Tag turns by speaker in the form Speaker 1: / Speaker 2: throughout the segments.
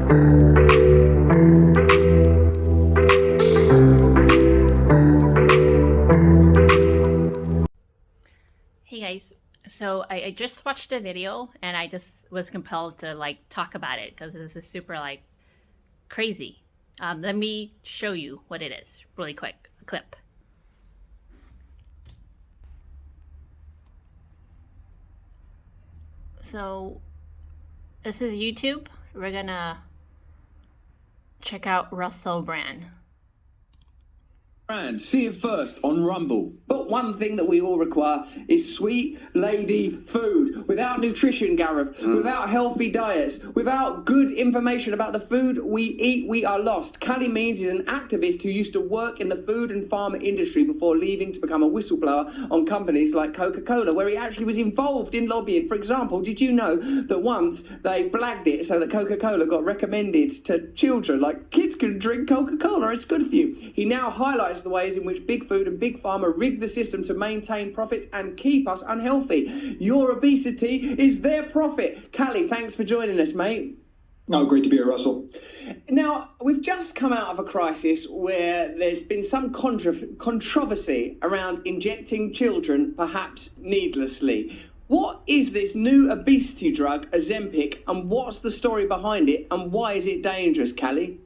Speaker 1: Hey guys, so I just watched a video and I just was compelled to talk about it because this is super crazy. Let me show you what it is really quick. A clip. So this is YouTube. We're gonna check out Russell Brand.
Speaker 2: See it first on Rumble. But one thing that we all require is sweet lady food. Without nutrition, Gareth, without healthy diets, without good information about the food we eat, we are lost. Callie Means is an activist who used to work in the food and pharma industry before leaving to become a whistleblower on companies like Coca-Cola, where he actually was involved in lobbying. For example, did you know that once they blagged it so that Coca-Cola got recommended to children, like kids can drink Coca-Cola, it's good for you. He now highlights the ways in which big food and big pharma rig the system to maintain profits and keep us unhealthy. Your obesity is their profit. Callie, thanks for joining us, mate.
Speaker 3: Oh, great to be here, Russell.
Speaker 2: Now, we've just come out of a crisis where there's been some controversy around injecting children, perhaps needlessly. What is this new obesity drug, Ozempic, and what's the story behind it, and why is it dangerous, Callie?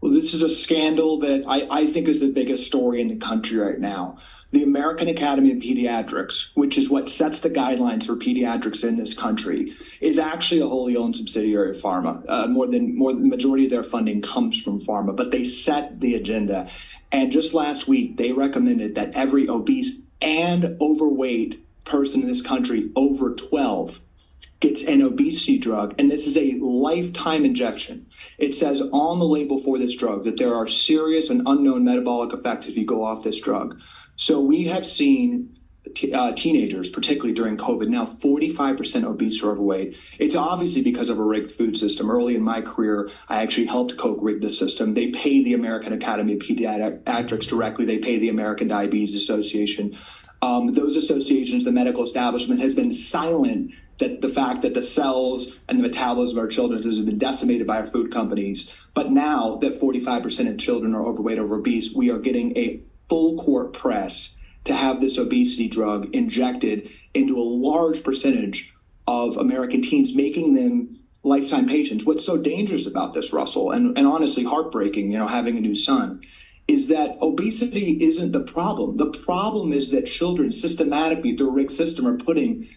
Speaker 3: Well, this is a scandal that I think is the biggest story in the country right now. The American Academy of Pediatrics, which is what sets the guidelines for pediatrics in this country, is actually a wholly owned subsidiary of pharma. More than the majority of their funding comes from pharma, but they set the agenda. And just last week, they recommended that every obese and overweight person in this country over 12 gets an obesity drug, and this is a lifetime injection. It says on the label for this drug that there are serious and unknown metabolic effects if you go off this drug. So we have seen teenagers, particularly during COVID, now 45% obese or overweight. It's obviously because of a rigged food system. Early in my career, I actually helped Coke rig the system. They pay the American Academy of Pediatrics directly. They pay the American Diabetes Association. Those associations, the medical establishment, has been silent that the fact that the cells and the metabolism of our children has been decimated by our food companies. But now that 45% of children are overweight or obese, we are getting a full court press to have this obesity drug injected into a large percentage of American teens, making them lifetime patients. What's so dangerous about this, Russell, and honestly heartbreaking, having a new son, is that obesity isn't the problem. The problem is that children systematically through a rigged system are putting,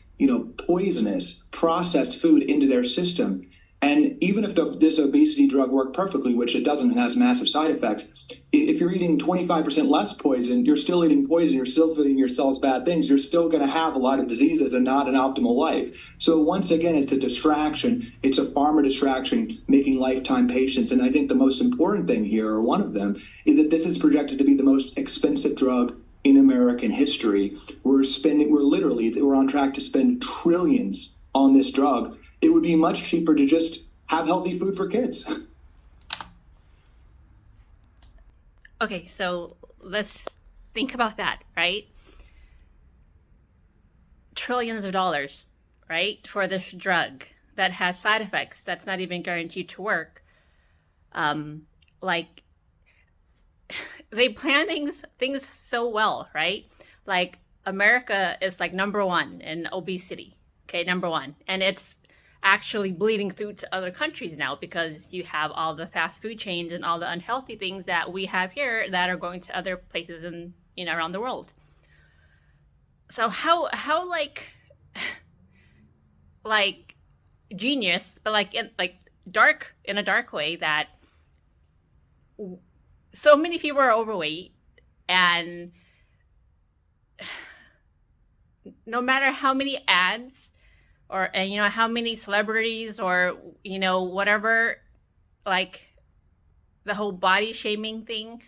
Speaker 3: poisonous processed food into their system. And even if this obesity drug worked perfectly, which it doesn't and has massive side effects, if you're eating 25% less poison, you're still eating poison, you're still feeding your cells bad things, you're still going to have a lot of diseases and not an optimal life. So once again, it's a distraction. It's a pharma distraction, making lifetime patients. And I think the most important thing here, or one of them, is that this is projected to be the most expensive drug in American history. We're on track to spend trillions on this drug. It would be much cheaper to just have healthy food for kids.
Speaker 1: Okay, so let's think about that, right? Trillions of dollars, right, for this drug that has side effects that's not even guaranteed to work. They plan things so well, right? Like America is number one in obesity. Okay, number one, and it's actually bleeding through to other countries now because you have all the fast food chains and all the unhealthy things that we have here that are going to other places in around the world. So how genius, but in a dark way, that so many people are overweight, and no matter how many ads or how many celebrities or whatever, the whole body shaming thing,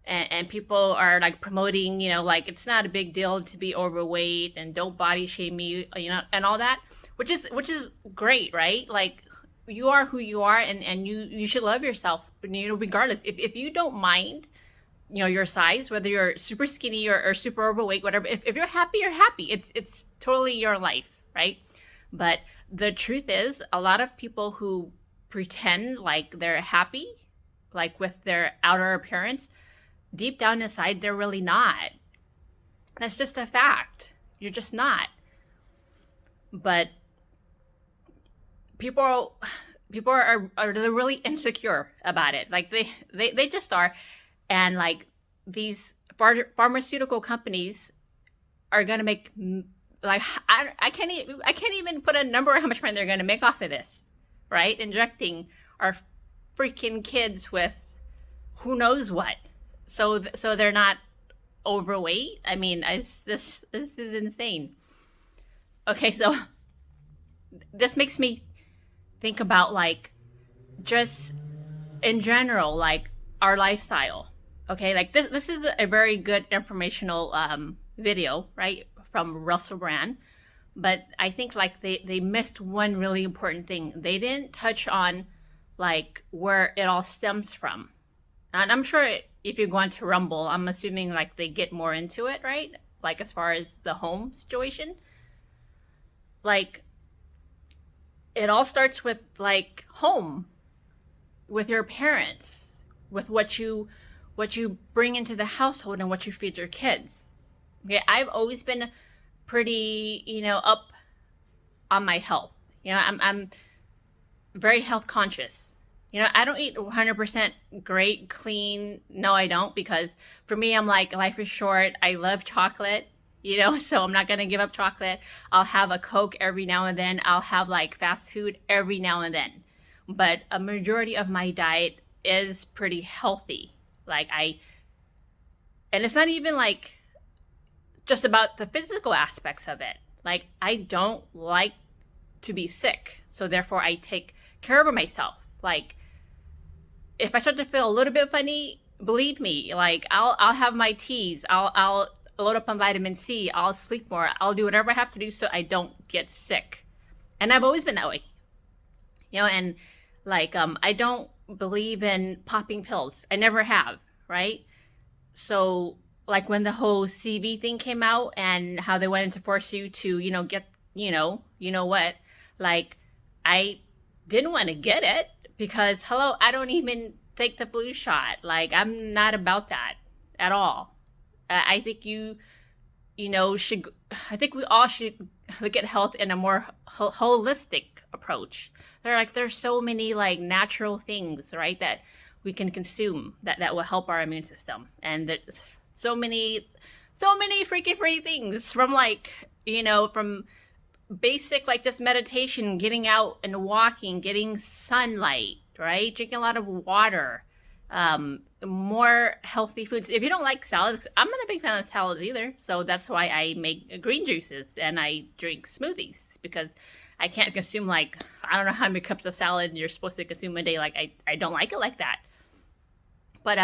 Speaker 1: and people are promoting it's not a big deal to be overweight and don't body shame me, and all that, which is great, right? You are who you are, and you should love yourself, regardless. If you don't mind your size, whether you're super skinny or super overweight, whatever, if you're happy, you're happy. It's totally your life, right? But the truth is, a lot of people who pretend like they're happy, like with their outer appearance, deep down inside, they're really not. That's just a fact. You're just not. But people are really insecure about it. Like they just are. And like these pharmaceutical companies are going to make, like, I can't even put a number on how much money they're going to make off of this, right? Injecting our freaking kids with who knows what. So they're not overweight. I mean, this is insane. Okay, so this makes me think about, like, just in general, like, our lifestyle. Okay, like this is a very good informational video, right, from Russell Brand. But I think, like, they missed one really important thing. They didn't touch on, like, where it all stems from. And I'm sure if you go onto Rumble, I'm assuming, like, they get more into it, right? Like, as far as the home situation. Like, it all starts with, like, home, with your parents, with what you bring into the household and what you feed your kids. Okay, I've always been pretty, up on my health. I'm very health conscious. I don't eat 100% great, clean. No, I don't, because for me, I'm like, life is short. I love chocolate, so I'm not going to give up chocolate. I'll have a Coke every now and then. I'll have, like, fast food every now and then. But a majority of my diet is pretty healthy. Like, and it's not even, like, just about the physical aspects of it. Like, I don't like to be sick. So therefore I take care of myself. Like, if I start to feel a little bit funny, believe me, like, I'll have my teas. I'll load up on vitamin C. I'll sleep more. I'll do whatever I have to do so I don't get sick. And I've always been that way. And, like, I don't believe in popping pills. I never have, right? So, like, when the whole CV thing came out and how they wanted to force you to, get, what, like, I didn't want to get it because, hello, I don't even take the flu shot. Like, I'm not about that at all. I think I think we all should look at health in a more holistic approach. There's so many, like, natural things, right, that we can consume that will help our immune system. And there's so many freaking free things from, like, from basic, like, just meditation, getting out and walking, getting sunlight, right? Drinking a lot of water, more healthy foods. If you don't like salads, I'm not a big fan of salads either. So that's why I make green juices and I drink smoothies, because I can't consume, like, I don't know how many cups of salad you're supposed to consume a day. Like, I don't like it like that. But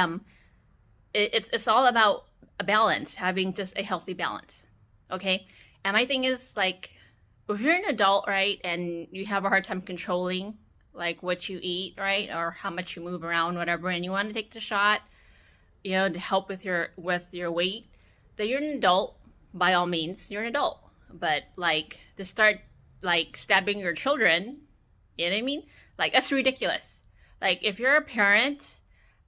Speaker 1: it's all about a balance, having just a healthy balance. Okay? And my thing is, like, if you're an adult, right, and you have a hard time controlling, like, what you eat, right, or how much you move around, whatever, and you want to take the shot, to help with your weight, then you're an adult. By all means, you're an adult. But, like, to start, like, stabbing your children, you know what I mean? Like, that's ridiculous. Like, if you're a parent,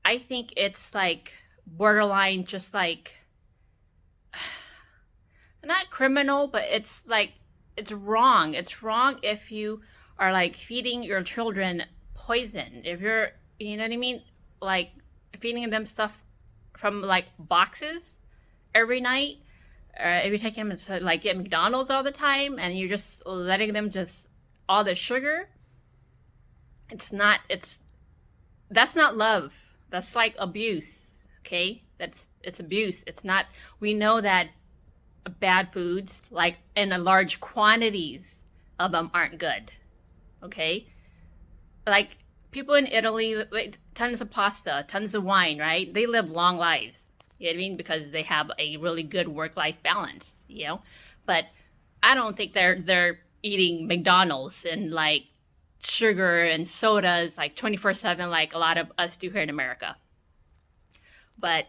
Speaker 1: I think it's, like, borderline, just, like, not criminal, but it's, like, it's wrong. It's wrong if you are, like, feeding your children poison. If you're, you know what I mean? Like, feeding them stuff from, like, boxes every night. If you're taking them to, like, get McDonald's all the time and you're just letting them just all the sugar, that's not love. That's, like, abuse. Okay? It's abuse. It's not, we know that bad foods, like, in a large quantities of them, aren't good. Okay? Like, people in Italy, like, tons of pasta, tons of wine, right? They live long lives. You know what I mean? Because they have a really good work-life balance, But I don't think they're eating McDonald's and, like, sugar and sodas, like, 24/7, like a lot of us do here in America. But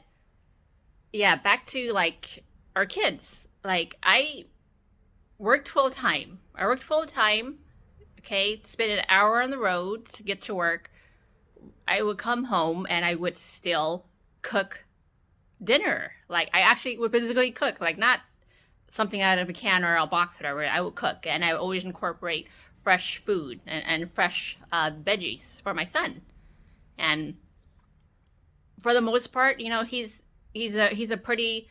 Speaker 1: yeah, back to, like, our kids. Like, I worked full time, okay, spend an hour on the road to get to work. I would come home and I would still cook dinner. Like I actually would physically cook, like not something out of a can or a box, or whatever. I would cook, and I would always incorporate fresh food and fresh veggies for my son. And for the most part, he's a pretty,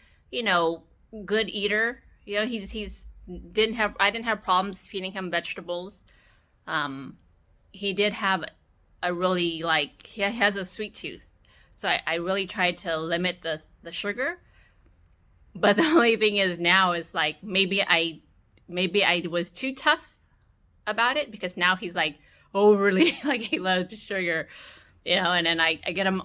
Speaker 1: good eater. He's didn't have I didn't have problems feeding him vegetables. He did have a really he has a sweet tooth, so I really tried to limit the sugar. But the only thing is now is like maybe I was too tough about it, because now he's like overly like he loves sugar, and then I get him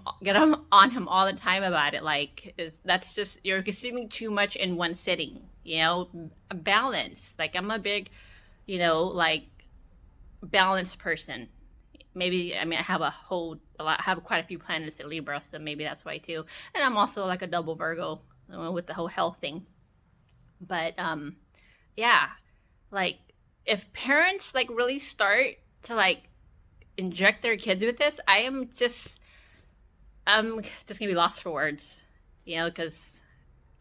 Speaker 1: on him all the time about it. Like that's just, you're consuming too much in one sitting. A balance. Like I'm a big, like balanced person. Maybe I have I have quite a few planets in Libra, so maybe that's why too. And I'm also like a double Virgo with the whole health thing. But yeah, like if parents like really start to like inject their kids with this, I'm just gonna be lost for words, because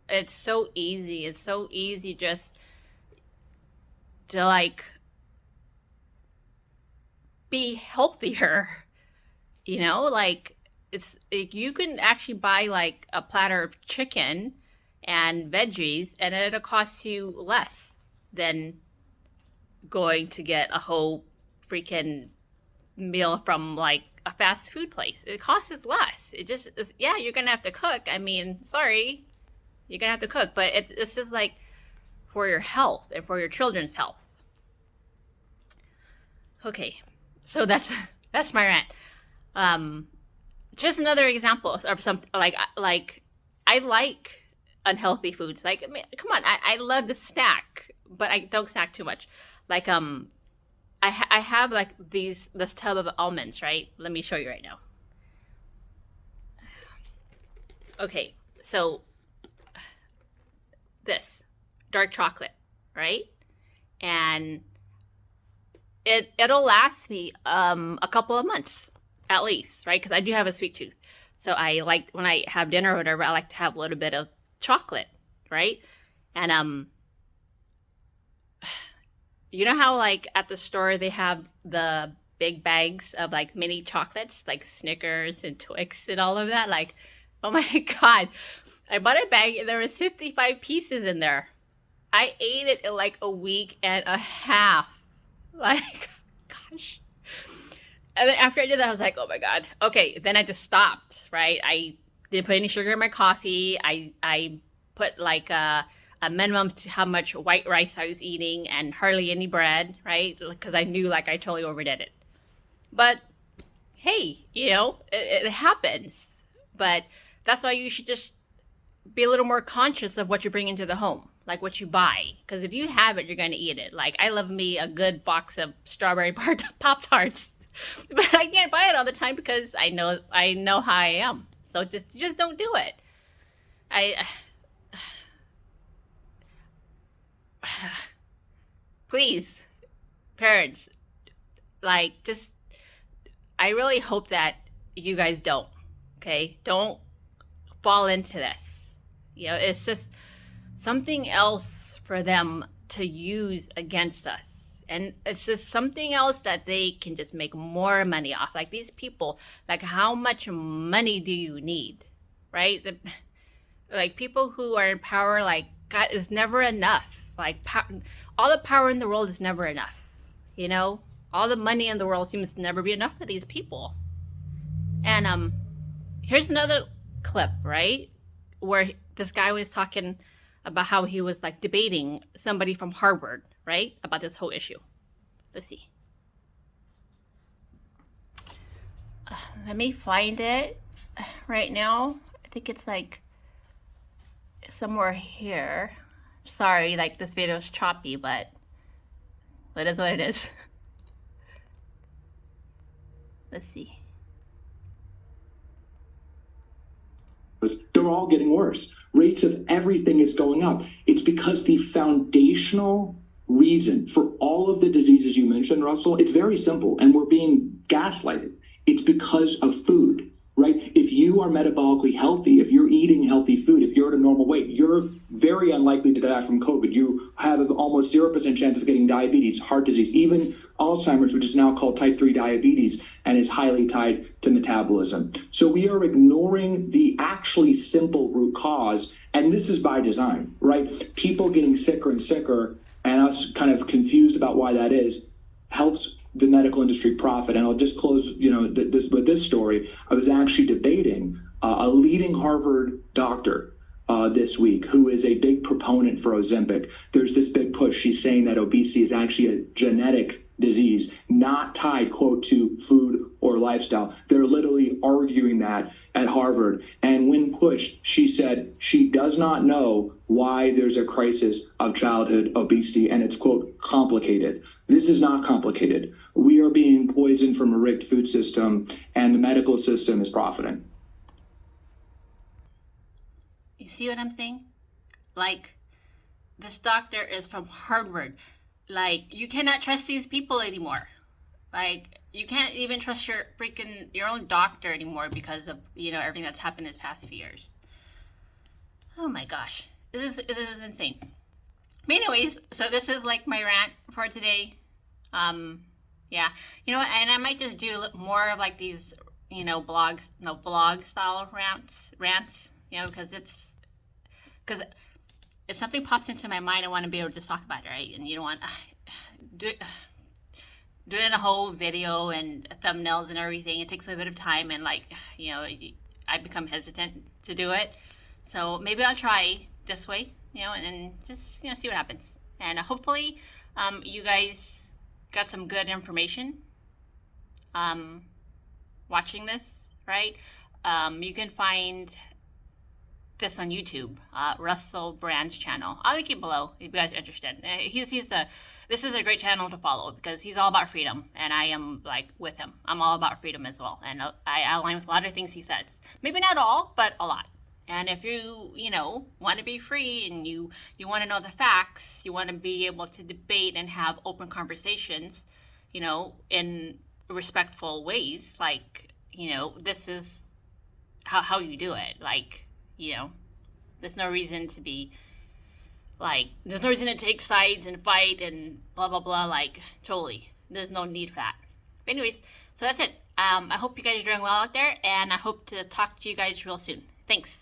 Speaker 1: it's so easy. It's so easy just to like be healthier, like you can actually buy like a platter of chicken and veggies, and it'll cost you less than going to get a whole freaking meal from like a fast food place. It costs less. Yeah, you're gonna have to cook. I mean, sorry, you're gonna have to cook, but it's just like for your health and for your children's health. Okay, so that's my rant. Just another example of some like I like unhealthy foods. Like, I mean, come on, I love to snack, but I don't snack too much. Like I have like this tub of almonds, right? Let me show you right now. Okay, so this dark chocolate, right? And it'll last me a couple of months at least, right? Because I do have a sweet tooth, so I like when I have dinner or whatever, I like to have a little bit of chocolate, right? And you know how like at the store they have the big bags of like mini chocolates, like Snickers and Twix and all of that? Like, oh my god, I bought a bag and there was 55 pieces in there. I ate it in like a week and a half. Like, gosh. And then after I did that, I was like, oh my god. Okay, then I just stopped, right? I didn't put any sugar in my coffee. I put like a minimum to how much white rice I was eating, and hardly any bread, right? Because I knew like I totally overdid it. But hey, it happens. But that's why you should just be a little more conscious of what you bring into the home, like what you buy. Because if you have it, you're going to eat it. Like, I love me a good box of strawberry Pop-Tarts. But I can't buy it all the time because I know how I am. So just don't do it. Please, parents, like, I really hope that you guys don't, okay? Don't fall into this. It's just something else for them to use against us. And it's just something else that they can just make more money off. Like these people, like how much money do you need, right? Like people who are in power, like God, is never enough. Like all the power in the world is never enough. All the money in the world seems to never be enough for these people. And here's another clip, right, where this guy was talking about how he was like debating somebody from Harvard, right, about this whole issue. Let's see. Let me find it right now. I think it's like somewhere here. Sorry, like this video is choppy, but it is what it is. Let's see.
Speaker 3: They're all getting worse. Rates of everything is going up. It's because the foundational reason for all of the diseases you mentioned, Russell, it's very simple, and we're being gaslighted. It's because of food, right? If you are metabolically healthy, if you're eating healthy food, if you're at a normal weight, you're very unlikely to die from COVID. You have an almost 0% chance of getting diabetes, heart disease, even Alzheimer's, which is now called type 3 diabetes, and is highly tied to metabolism. So we are ignoring the actually simple root cause, and this is by design, right? People getting sicker and sicker, and us kind of confused about why that is, helps the medical industry profit. And I'll just close, with this story. I was actually debating a leading Harvard doctor this week who is a big proponent for Ozempic. There's this big push. She's saying that obesity is actually a genetic disease, not tied, quote, to food or lifestyle. They're literally arguing that at Harvard. And when pushed, she said she does not know why there's a crisis of childhood obesity, and it's, quote, complicated. This is not complicated. We are being poisoned from a rigged food system, and the medical system is profiting.
Speaker 1: You see what I'm saying? Like, this doctor is from Harvard. Like, you cannot trust these people anymore. Like, you can't even trust your own doctor anymore because of, everything that's happened this past few years. Oh my gosh. This is insane. But anyways, so this is like my rant for today. Yeah. You know what? And I might just do more of like these, blog style rants, because if something pops into my mind, I want to be able to just talk about it, right? And you don't want doing a whole video and thumbnails and everything. It takes a bit of time, and I become hesitant to do it. So maybe I'll try this way, and just see what happens. And hopefully, you guys got some good information. Watching this, right? You can find this on YouTube, Russell Brand's channel. I'll link it below if you guys are interested. This is a great channel to follow because he's all about freedom, and I am with him. I'm all about freedom as well, and I align with a lot of things he says. Maybe not all, but a lot. And if you want to be free and you want to know the facts, you want to be able to debate and have open conversations, in respectful ways, this is how you do it. There's no reason to be there's no reason to take sides and fight and blah blah blah. Totally, there's no need for that. But anyways, so that's it. I hope you guys are doing well out there, and I hope to talk to you guys real soon. Thanks.